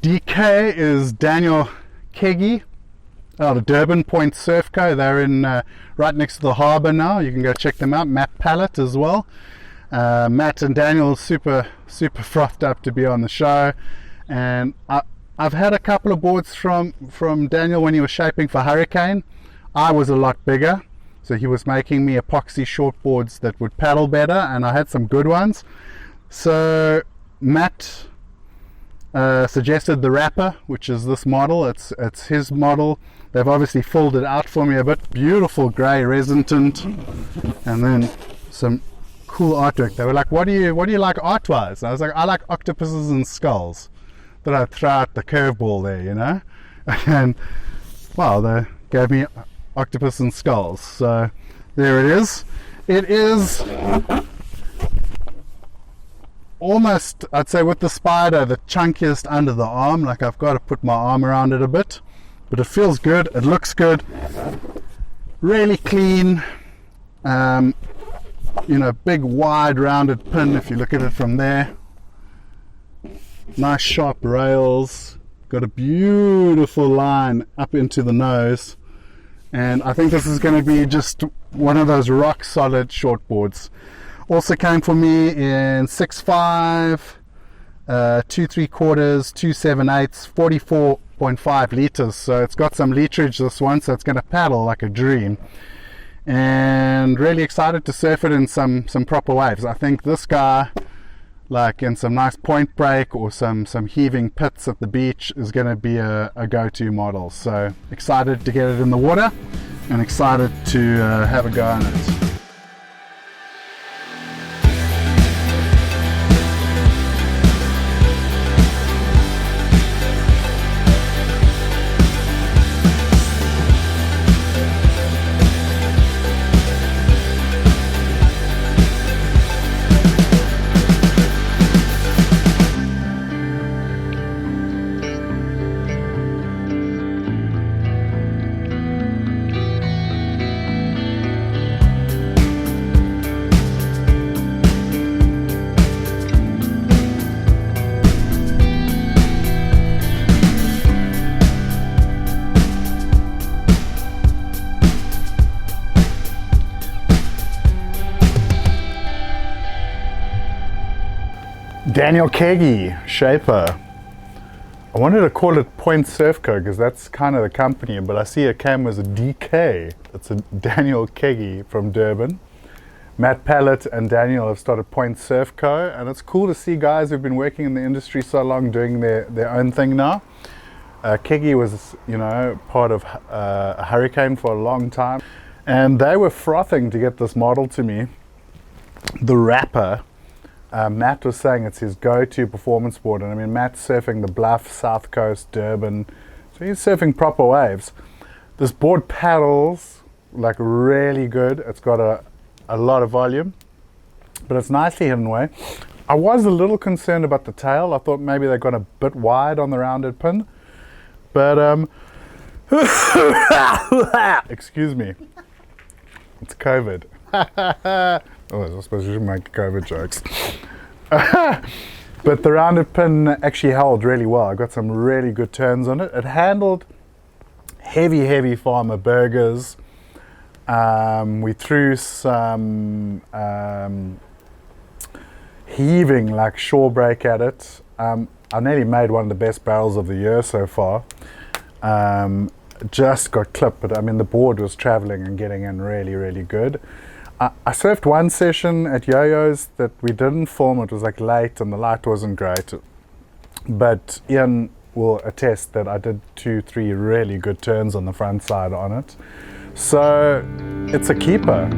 DK is Daniel Keggie out of Durban Point Surf Co. They're in right next to the harbour now. You can go check them out. Matt Pallet as well. Matt and Daniel super frothed up to be on the show, and I've had a couple of boards from Daniel when he was shaping for Hurricane. I was a lot bigger, so he was making me epoxy shortboards that would paddle better, and I had some good ones. So Matt suggested the wrapper, which is this model. It's his model. They've obviously filled it out for me a bit. Beautiful grey resin tint, and then some cool artwork. They were like, what do you like art wise? I was like, I like octopuses and skulls. But I'd throw out the curveball there, you know. And wow, they gave me octopus and skulls. So there it is. It is almost, I'd say, with the Spider, the chunkiest under the arm. Like, I've got to put my arm around it a bit, but it feels good, it looks good, really clean. You know, big wide rounded pin if you look at it from there. Nice sharp rails, got a beautiful line up into the nose, and I think this is going to be just one of those rock solid shortboards. Also came for me in 6.5, 2 3/4, 2 7/8, 44.5 liters. So it's got some literage, this one, so it's going to paddle like a dream. And really excited to surf it in some proper waves. I think this guy, like in some nice point break or some heaving pits at the beach, is going to be a go-to model. So excited to get it in the water and excited to have a go on it. Daniel Keggie, shaper. I wanted to call it Point Surf Co because that's kind of the company, but I see it came as a DK. It's a Daniel Keggie from Durban. Matt Pallet and Daniel have started Point Surf Co, and it's cool to see guys who've been working in the industry so long doing their own thing now. Keggie was, you know, part of Hurricane for a long time, and they were frothing to get this model to me. The wrapper. Matt was saying it's his go-to performance board, and I mean, Matt's surfing the Bluff, South Coast, Durban, so he's surfing proper waves. This board paddles like really good. It's got a lot of volume, but it's nicely hidden away. I was a little concerned about the tail. I thought maybe they got a bit wide on the rounded pin, but excuse me, it's COVID. Oh, I suppose you should make COVID jokes. But the rounded pin actually held really well. I got some really good turns on it. It handled heavy farmer burgers. We threw some heaving, like shore break at it. I nearly made one of the best barrels of the year so far. Just got clipped, but I mean, the board was traveling and getting in really good. I surfed one session at Yo-Yo's that we didn't film. It was like late and the light wasn't great, but Ian will attest that I did 2-3 really good turns on the front side on it, so it's a keeper.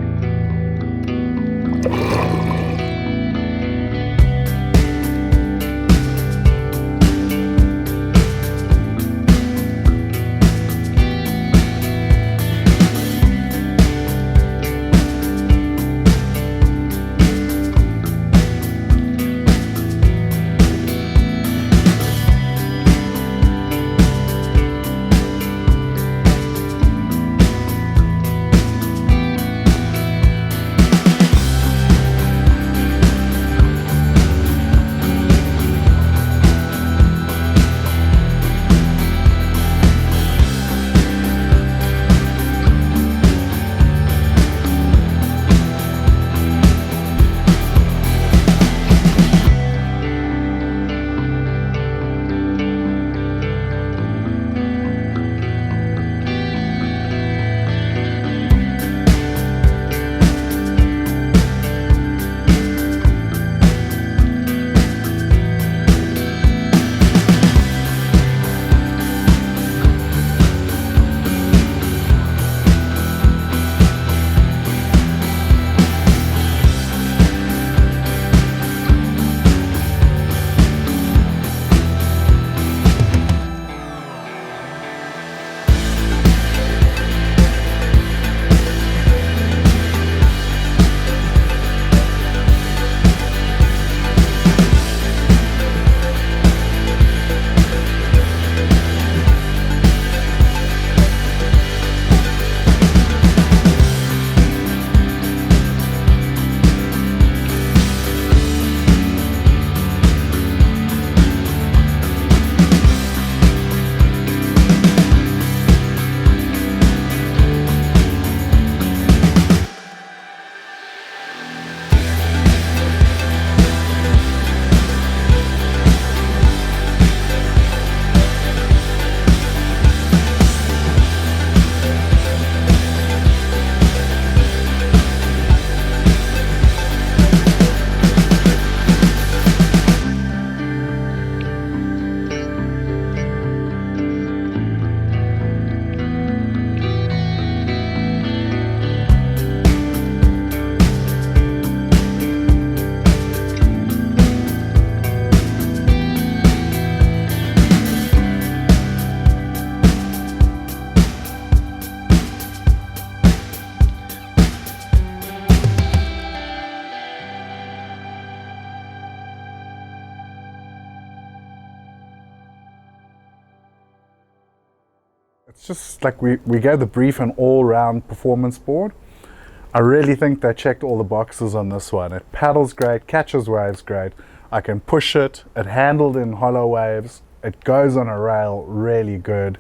It's just like we gave the brief an all-round performance board. I really think they checked all the boxes on this one. It paddles great, catches waves great. I can push it. It handled in hollow waves. It goes on a rail really good.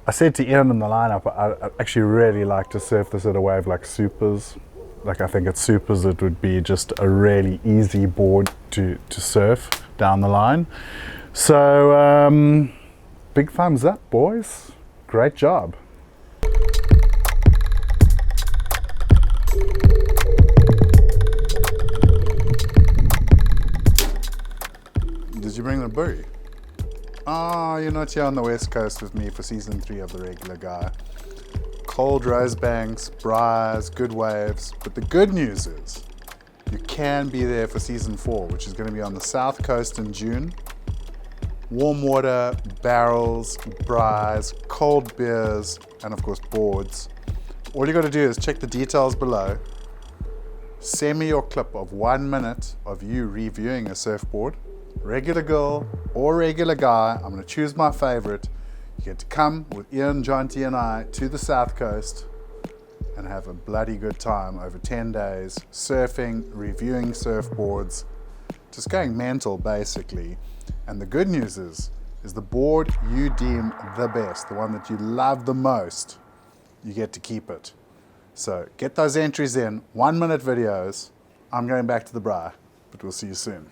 I said to Ian in the lineup, I actually really like to surf this at a wave like Supers. Like I think at Supers it would be just a really easy board to surf down the line. So big thumbs up, boys. Great job. Did you bring the buoy? Oh, you're not here on the west coast with me for season 3 of The Regular Guy. Cold rosebanks, briars, good waves, but the good news is you can be there for season 4, which is going to be on the south coast in June. Warm water, barrels, briars, cold beers, and of course boards. All you got to do is check the details below. Send me your clip of 1 minute of you reviewing a surfboard. Regular girl or regular guy, I'm going to choose my favorite. You get to come with Ian, Jonty and I to the south coast and have a bloody good time over 10 days, surfing, reviewing surfboards, just going mental basically. And the good news is the board you deem the best, the one that you love the most, you get to keep it. So get those entries in, 1 minute videos. I'm going back to the bra, but we'll see you soon.